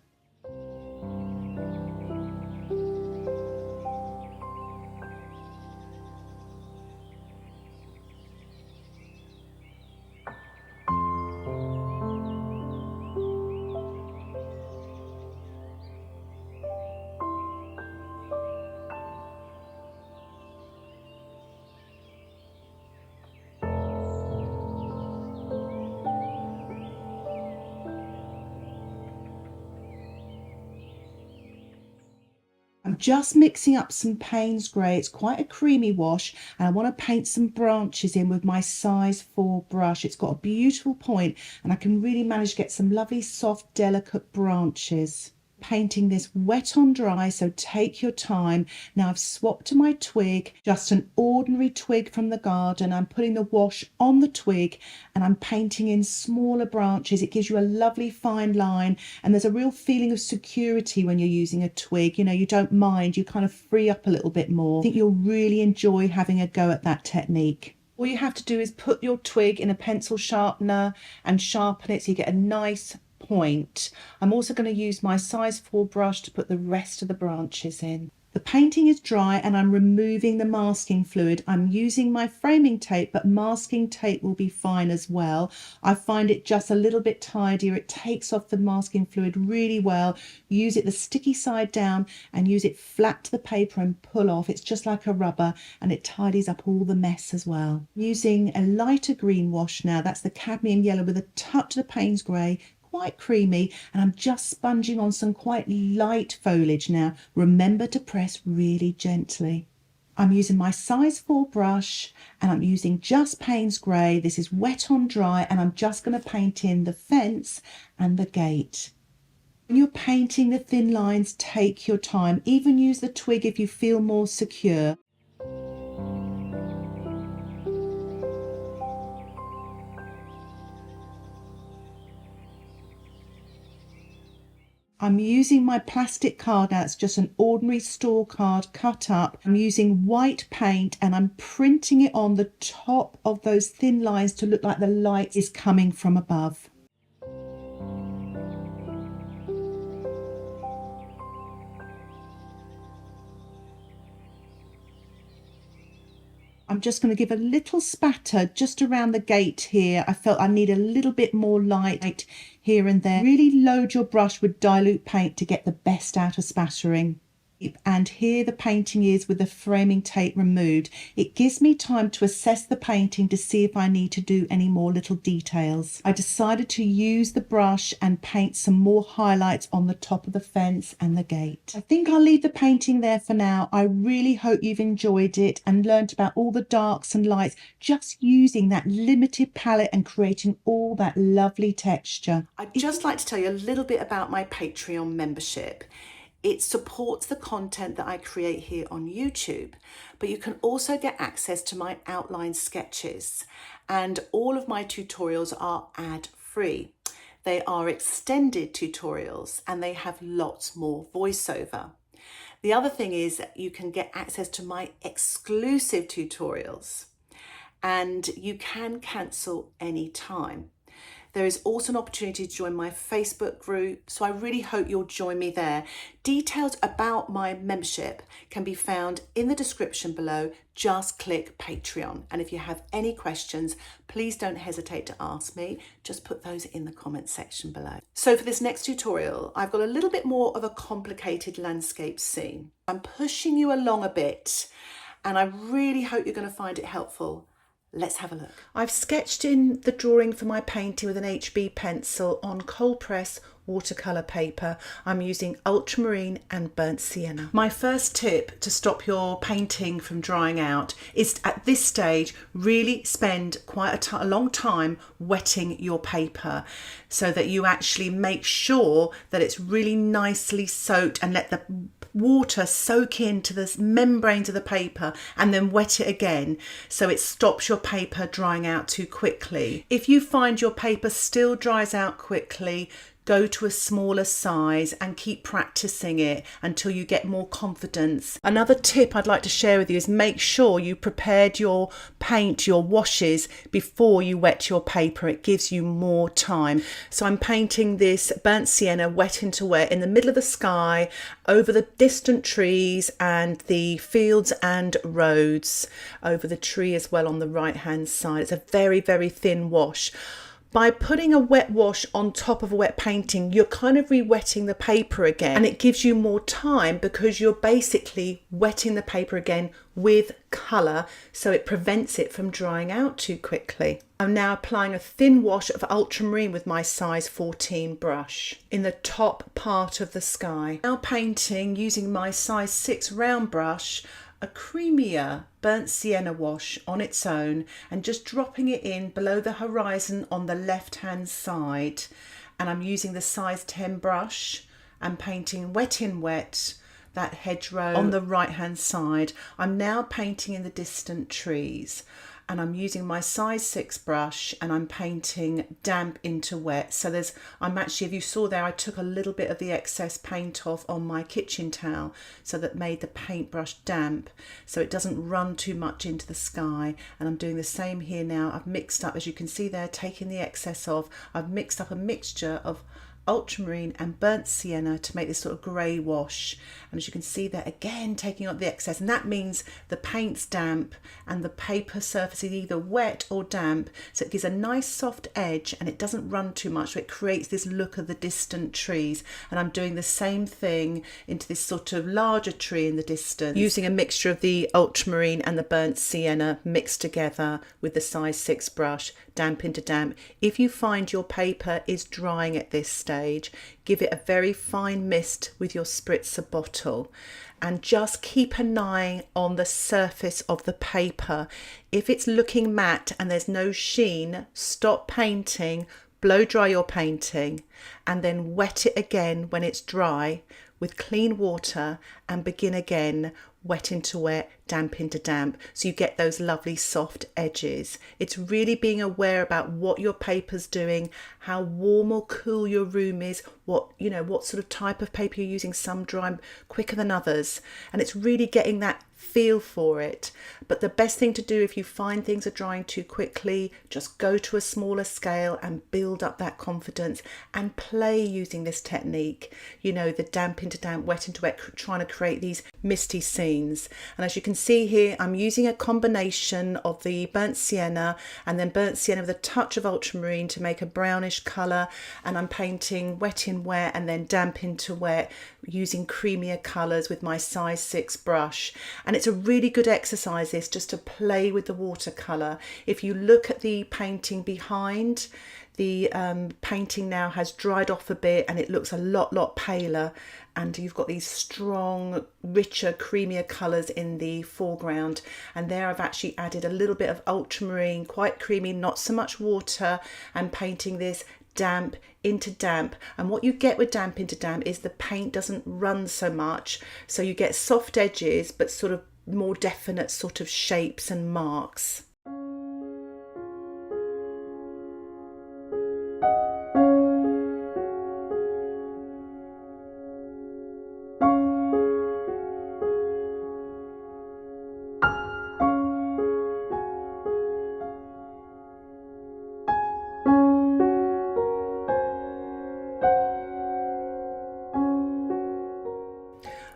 I'm just mixing up some Payne's Grey. It's quite a creamy wash, and I want to paint some branches in with my size 4 brush. It's got a beautiful point, and I can really manage to get some lovely soft delicate branches. Painting this wet on dry, so take your time. Now I've swapped to my twig, just an ordinary twig from the garden. I'm putting the wash on the twig and I'm painting in smaller branches. It gives you a lovely fine line, and there's a real feeling of security when you're using a twig. You know, you don't mind, you kind of free up a little bit more. I think you'll really enjoy having a go at that technique. All you have to do is put your twig in a pencil sharpener and sharpen it so you get a nice point. I'm also going to use my size 4 brush to put the rest of the branches in. The painting is dry and I'm removing the masking fluid. I'm using my framing tape, but masking tape will be fine as well. I find it just a little bit tidier. It takes off the masking fluid really well. Use it the sticky side down and use it flat to the paper and pull off. It's just like a rubber and it tidies up all the mess as well. Using a lighter green wash now, that's the cadmium yellow with a touch of the Payne's Grey, quite creamy, and I'm just sponging on some quite light foliage now. Remember to press really gently. I'm using my size 4 brush and I'm using just Payne's Grey. This is wet on dry, and I'm just going to paint in the fence and the gate. When you're painting the thin lines, take your time. Even use the twig if you feel more secure. I'm using my plastic card now. It's just an ordinary store card cut up. I'm using white paint and I'm printing it on the top of those thin lines to look like the light is coming from above. I'm just going to give a little spatter just around the gate here. I felt I need a little bit more light here and there. Really load your brush with dilute paint to get the best out of spattering. And here the painting is with the framing tape removed. It gives me time to assess the painting to see if I need to do any more little details. I decided to use the brush and paint some more highlights on the top of the fence and the gate. I think I'll leave the painting there for now. I really hope you've enjoyed it and learnt about all the darks and lights, just using that limited palette and creating all that lovely texture. I'd just like to tell you a little bit about my Patreon membership. It supports the content that I create here on YouTube, but you can also get access to my outline sketches, and all of my tutorials are ad-free. They are extended tutorials and they have lots more voiceover. The other thing is that you can get access to my exclusive tutorials, and you can cancel anytime. There is also an opportunity to join my Facebook group, so I really hope you'll join me there. Details about my membership can be found in the description below. Just click Patreon. And if you have any questions, please don't hesitate to ask me. Just put those in the comments section below. So for this next tutorial, I've got a little bit more of a complicated landscape scene. I'm pushing you along a bit, and I really hope you're going to find it helpful. Let's have a look. I've sketched in the drawing for my painting with an HB pencil on cold press watercolor paper. I'm using ultramarine and burnt sienna. My first tip to stop your painting from drying out is, at this stage, really spend quite a long time wetting your paper so that you actually make sure that it's really nicely soaked, and let the water soak into the membranes of the paper, and then wet it again so it stops your paper drying out too quickly. If you find your paper still dries out quickly, go to a smaller size and keep practicing it until you get more confidence. Another tip I'd like to share with you is make sure you prepared your paint, your washes, before you wet your paper. It gives you more time. So I'm painting this burnt sienna wet into wet in the middle of the sky, over the distant trees and the fields and roads, over the tree as well on the right hand side. It's a very, very thin wash. By putting a wet wash on top of a wet painting, you're kind of re-wetting the paper again, and it gives you more time because you're basically wetting the paper again with colour, so it prevents it from drying out too quickly. I'm now applying a thin wash of ultramarine with my size 14 brush in the top part of the sky. Now painting using my size 6 round brush, a creamier burnt sienna wash on its own, and just dropping it in below the horizon on the left hand side. And I'm using the size 10 brush and painting wet in wet that hedgerow on the right hand side. I'm now painting in the distant trees, and I'm using my size 6 brush and I'm painting damp into wet. So I'm actually, if you saw there, I took a little bit of the excess paint off on my kitchen towel, so that made the paintbrush damp, so it doesn't run too much into the sky. And I'm doing the same here now. I've mixed up, as you can see there, taking the excess off. I've mixed up a mixture of ultramarine and burnt sienna to make this sort of grey wash, and as you can see there, again taking out the excess, and that means the paint's damp and the paper surface is either wet or damp, so it gives a nice soft edge and it doesn't run too much, so it creates this look of the distant trees. And I'm doing the same thing into this sort of larger tree in the distance, using a mixture of the ultramarine and the burnt sienna mixed together with the size 6 brush, damp into damp. If you find your paper is drying at this stage, give it a very fine mist with your spritzer bottle, and just keep an eye on the surface of the paper. If it's looking matte and there's no sheen, stop painting, blow dry your painting, and then wet it again when it's dry with clean water, and begin again, wet into wet, damp into damp, so you get those lovely soft edges. It's really being aware about what your paper's doing, how warm or cool your room is, what sort of type of paper you're using. Some dry quicker than others, and it's really getting that feel for it. But the best thing to do if you find things are drying too quickly, just go to a smaller scale and build up that confidence and play using this technique, the damp into damp, wet into wet, trying to create these misty scenes. And as you can see here, I'm using a combination of the burnt sienna and then burnt sienna with a touch of ultramarine to make a brownish colour, and I'm painting wet in wet and then damp into wet using creamier colours with my size 6 brush. And it's a really good exercise, this, just to play with the watercolour. If you look at the painting behind, the painting now has dried off a bit and it looks a lot paler, and you've got these strong, richer, creamier colours in the foreground. And there I've actually added a little bit of ultramarine, quite creamy, not so much water, and painting this damp into damp. And what you get with damp into damp is the paint doesn't run so much, so you get soft edges but sort of more definite sort of shapes and marks.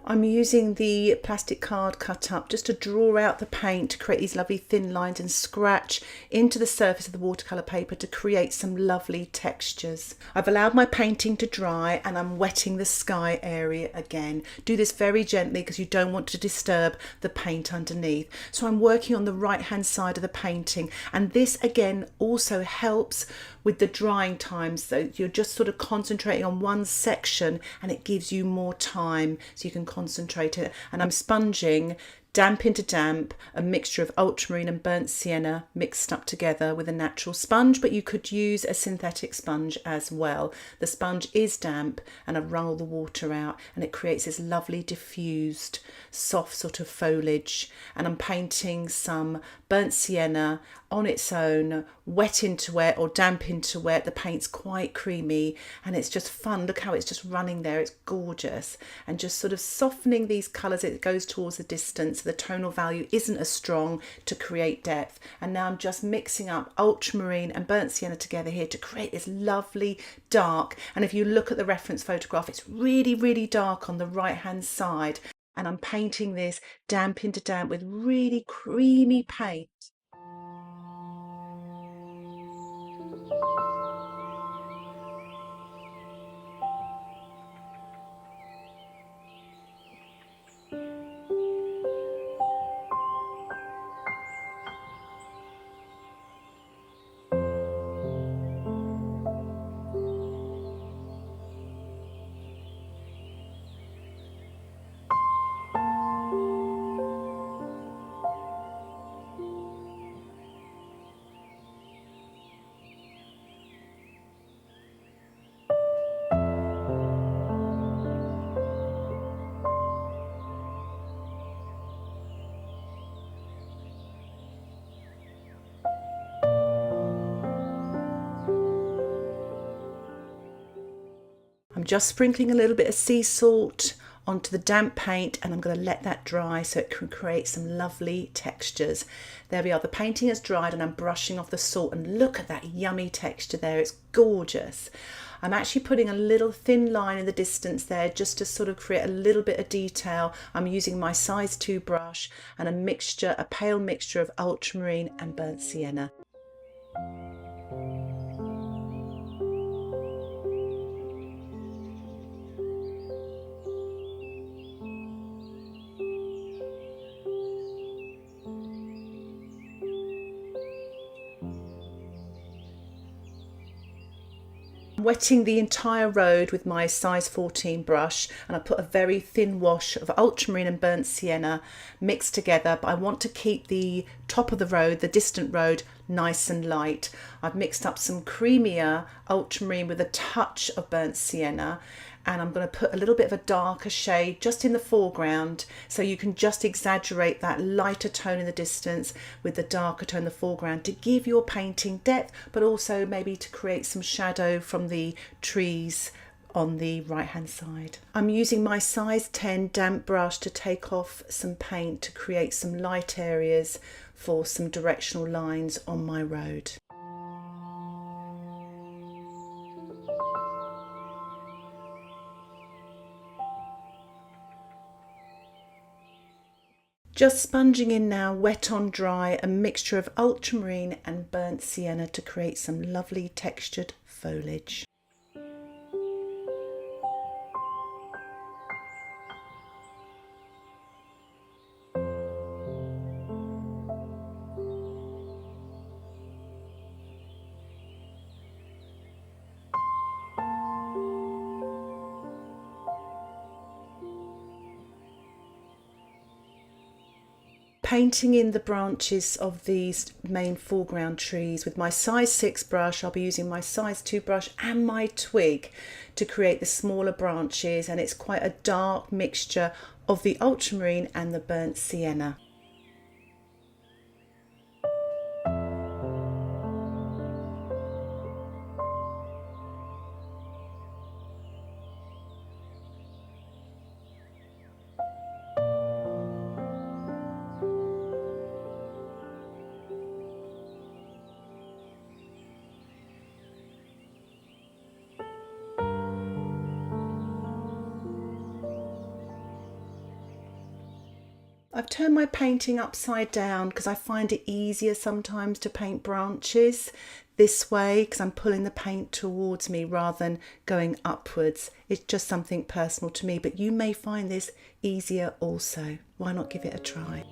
I'm using the plastic card cut up just to draw out the paint to create these lovely thin lines and scratch into the surface of the watercolour paper to create some lovely textures. I've allowed my painting to dry and I'm wetting the sky area again. Do this very gently because you don't want to disturb the paint underneath. So I'm working on the right hand side of the painting, and this again also helps with the drying times, so you're just sort of concentrating on one section and it gives you more time so you can concentrate it. And I'm sponging damp into damp, a mixture of ultramarine and burnt sienna mixed up together with a natural sponge, but you could use a synthetic sponge as well. The sponge is damp and I've wrung all the water out, and it creates this lovely diffused soft sort of foliage. And I'm painting some burnt sienna on its own, wet into wet or damp into wet. The paint's quite creamy and it's just fun. Look how it's just running there, it's gorgeous. And just sort of softening these colours, it goes towards the distance. The tonal value isn't as strong to create depth. And now I'm just mixing up ultramarine and burnt sienna together here to create this lovely dark. And if you look at the reference photograph, it's really dark on the right hand side. And I'm painting this damp into damp with really creamy paint. just sprinkling a little bit of sea salt onto the damp paint, and I'm going to let that dry so it can create some lovely textures. There we are, the painting has dried and I'm brushing off the salt, and look at that yummy texture there, it's gorgeous. I'm actually putting a little thin line in the distance there just to sort of create a little bit of detail. I'm using my size 2 brush and a pale mixture of ultramarine and burnt sienna. Wetting the entire road with my size 14 brush, and I put a very thin wash of ultramarine and burnt sienna mixed together, but I want to keep the top of the road, the distant road, nice and light. I've mixed up some creamier ultramarine with a touch of burnt sienna, and I'm going to put a little bit of a darker shade just in the foreground, so you can just exaggerate that lighter tone in the distance with the darker tone in the foreground to give your painting depth, but also maybe to create some shadow from the trees on the right hand side. I'm using my size 10 damp brush to take off some paint to create some light areas for some directional lines on my road. Just sponging in now, wet on dry, a mixture of ultramarine and burnt sienna to create some lovely textured foliage. Painting in the branches of these main foreground trees with my size 6 brush. I'll be using my size 2 brush and my twig to create the smaller branches, and it's quite a dark mixture of the ultramarine and the burnt sienna. I've turned my painting upside down because I find it easier sometimes to paint branches this way, because I'm pulling the paint towards me rather than going upwards. It's just something personal to me, but you may find this easier also. Why not give it a try?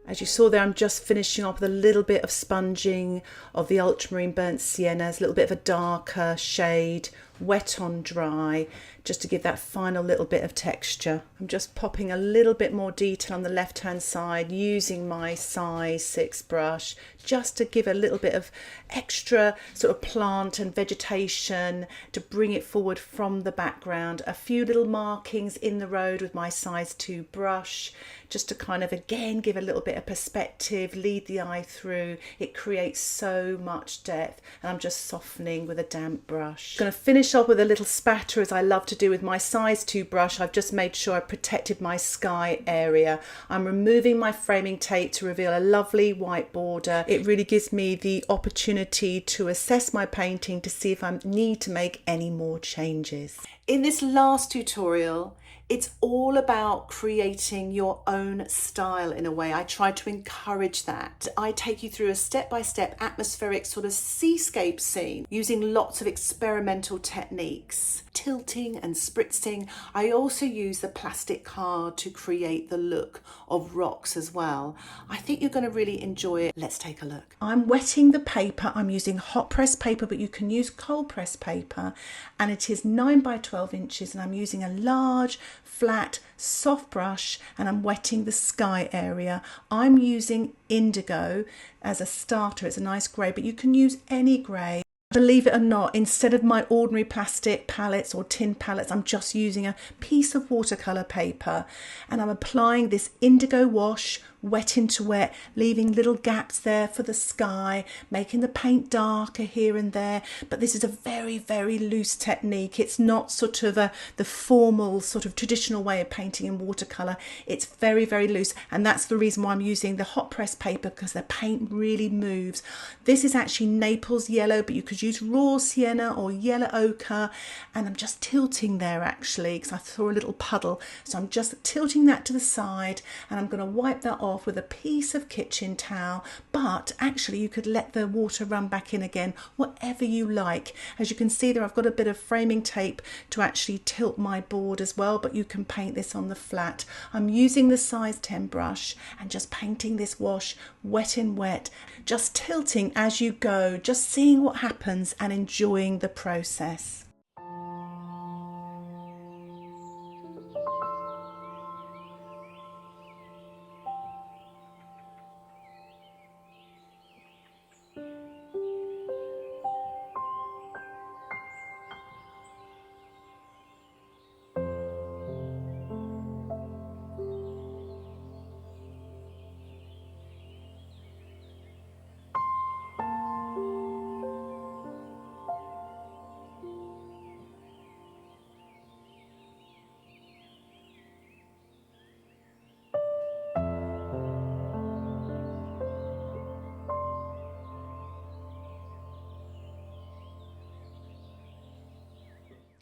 As you saw there, I'm just finishing off with a little bit of sponging of the ultramarine burnt siennas, a little bit of a darker shade wet on dry, just to give that final little bit of texture. I'm just popping a little bit more detail on the left hand side using my size 6 brush, just to give a little bit of extra sort of plant and vegetation to bring it forward from the background. A few little markings in the road with my size 2 brush, just to kind of again give a little bit of perspective, lead the eye through. It creates so much depth, and I'm just softening with a damp brush. I'm going to finish off with a little spatter, as I love to do with my size 2 brush. I've just made sure I protected my sky area. I'm removing my framing tape to reveal a lovely white border. It really gives me the opportunity to assess my painting to see if I need to make any more changes. In this last tutorial, it's all about creating your own style in a way. I try to encourage that. I take you through a step-by-step atmospheric sort of seascape scene using lots of experimental techniques, tilting and spritzing. I also use the plastic card to create the look of rocks as well. I think you're going to really enjoy it. Let's take a look. I'm wetting the paper. I'm using hot press paper, but you can use cold press paper, and it is 9 by 12 inches, and I'm using a large flat soft brush, and I'm wetting the sky area. I'm using indigo as a starter. It's a nice grey, but you can use any grey. Believe it or not, instead of my ordinary plastic palettes or tin palettes, I'm just using a piece of watercolor paper, and I'm applying this indigo wash, wet into wet, leaving little gaps there for the sky, making the paint darker here and there. But this is a very, very loose technique. It's not sort of the formal sort of traditional way of painting in watercolor. It's very, very loose, and that's the reason why I'm using the hot press paper, because the paint really moves. This is actually Naples yellow, but you could use raw sienna or yellow ochre, and I'm just tilting there actually because I saw a little puddle, so I'm just tilting that to the side, and I'm going to wipe that off with a piece of kitchen towel. But actually you could let the water run back in again, whatever you like. As you can see there, I've got a bit of framing tape to actually tilt my board as well, but you can paint this on the flat. I'm using the size 10 brush and just painting this wash wet in wet, just tilting as you go, just seeing what happens and enjoying the process.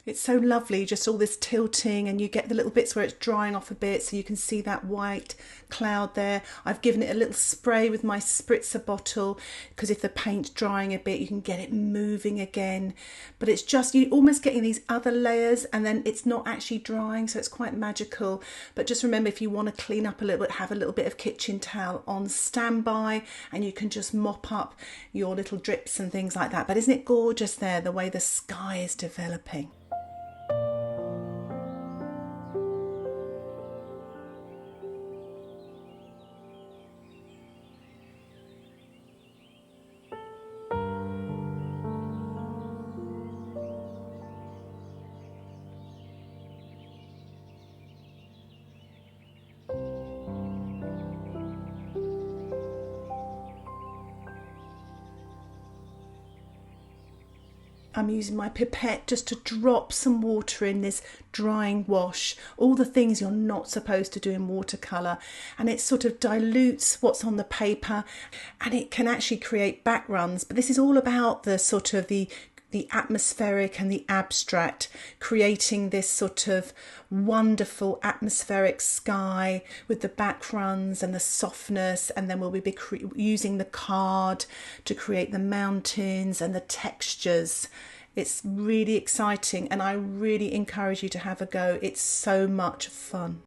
It's so lovely, just all this tilting, and you get the little bits where it's drying off a bit, so you can see that white cloud there. I've given it a little spray with my spritzer bottle, because if the paint's drying a bit, you can get it moving again. But it's just, you're almost getting these other layers, and then it's not actually drying, so it's quite magical. But just remember, if you want to clean up a little bit, have a little bit of kitchen towel on standby, and you can just mop up your little drips and things like that. But isn't it gorgeous there, the way the sky is developing? I'm using my pipette just to drop some water in this drying wash, all the things you're not supposed to do in watercolour, and it sort of dilutes what's on the paper, and it can actually create backgrounds. But this is all about the sort of the atmospheric and the abstract, creating this sort of wonderful atmospheric sky with the backgrounds and the softness, and then we'll be using the card to create the mountains and the textures. It's really exciting, and I really encourage you to have a go. It's so much fun.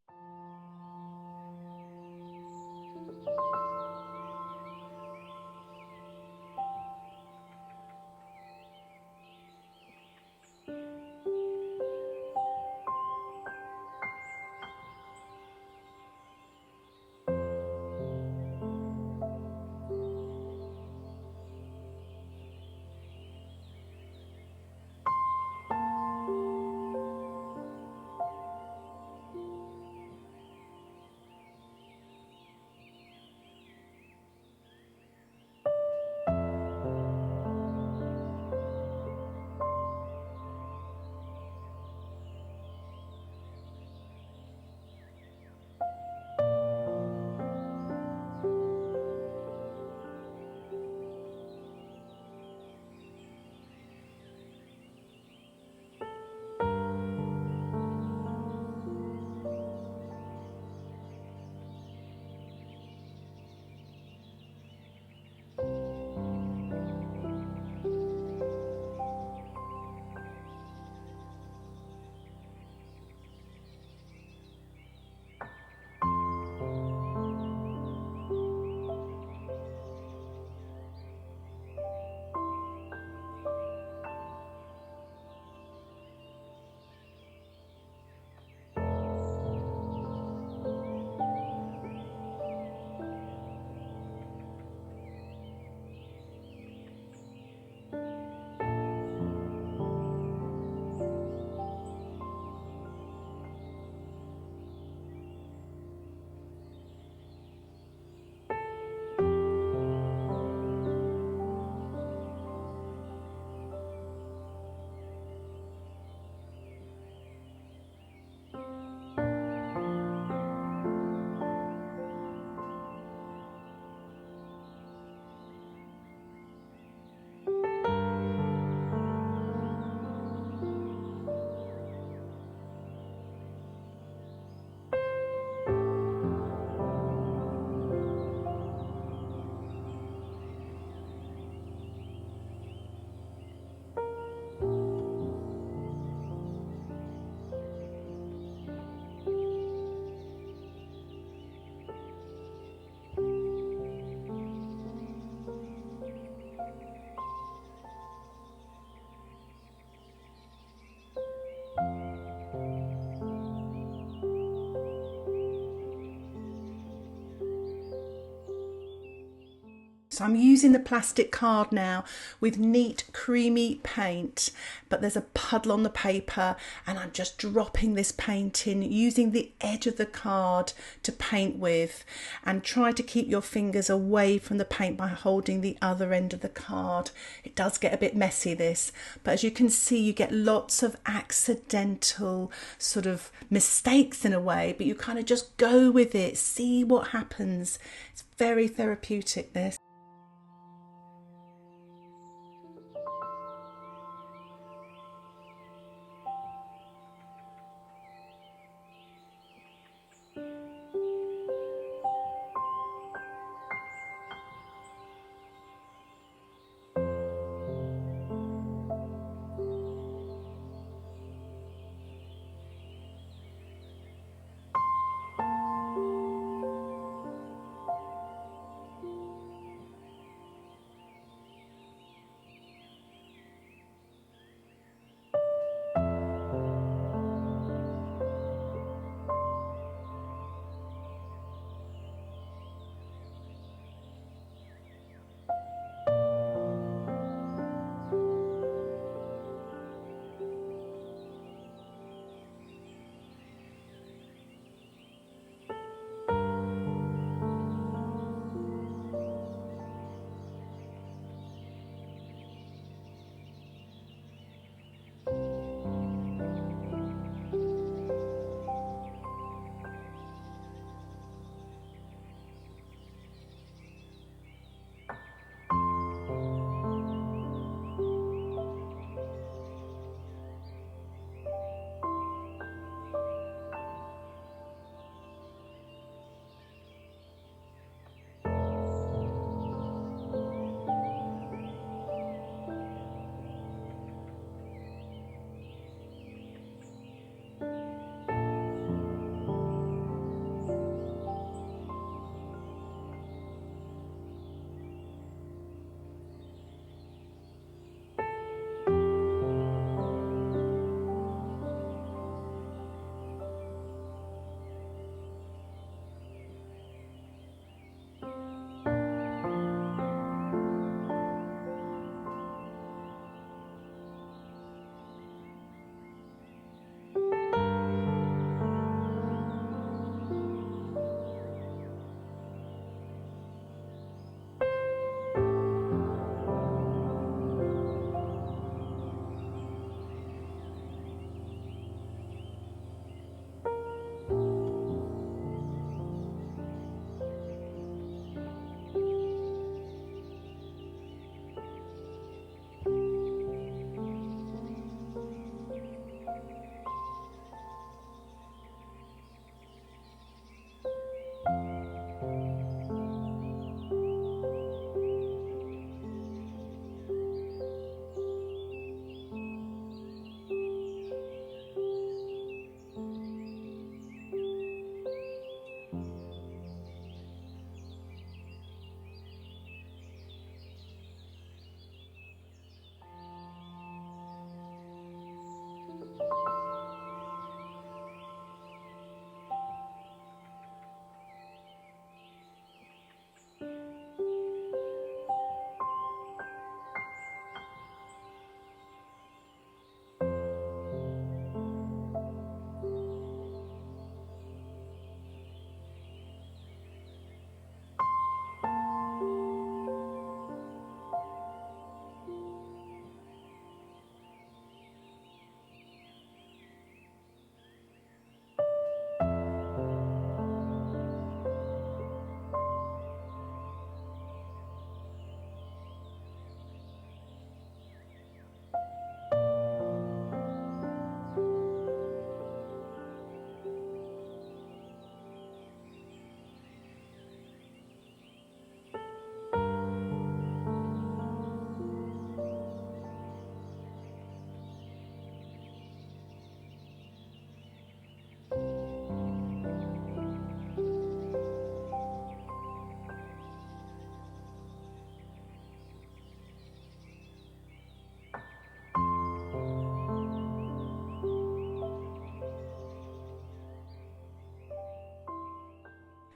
So I'm using the plastic card now with neat creamy paint, but there's a puddle on the paper and I'm just dropping this paint in, using the edge of the card to paint with, and try to keep your fingers away from the paint by holding the other end of the card. It does get a bit messy this, but as you can see you get lots of accidental sort of mistakes in a way, but you kind of just go with it, see what happens. It's very therapeutic this.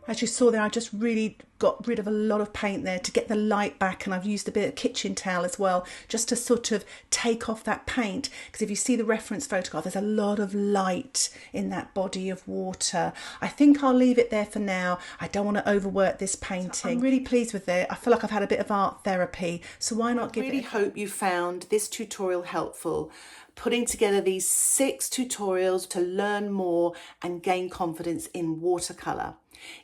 As you saw there, I just really got rid of a lot of paint there to get the light back, and I've used a bit of kitchen towel as well just to sort of take off that paint, because if you see the reference photograph, there's a lot of light in that body of water. I think I'll leave it there for now. I don't want to overwork this painting. I'm really pleased with it. I feel like I've had a bit of art therapy, so why not give it a go? I really hope you found this tutorial helpful, putting together these 6 tutorials to learn more and gain confidence in watercolour.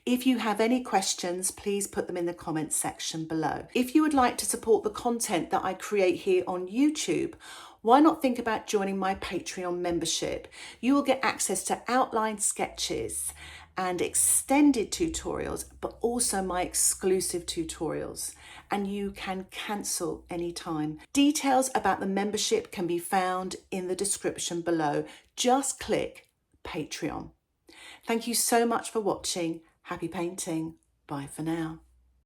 If you have any questions, please put them in the comments section below. If you would like to support the content that I create here on YouTube, why not think about joining my Patreon membership? You will get access to outline sketches and extended tutorials, but also my exclusive tutorials. And you can cancel anytime. Details about the membership can be found in the description below. Just click Patreon. Thank you so much for watching. Happy painting. Bye for now.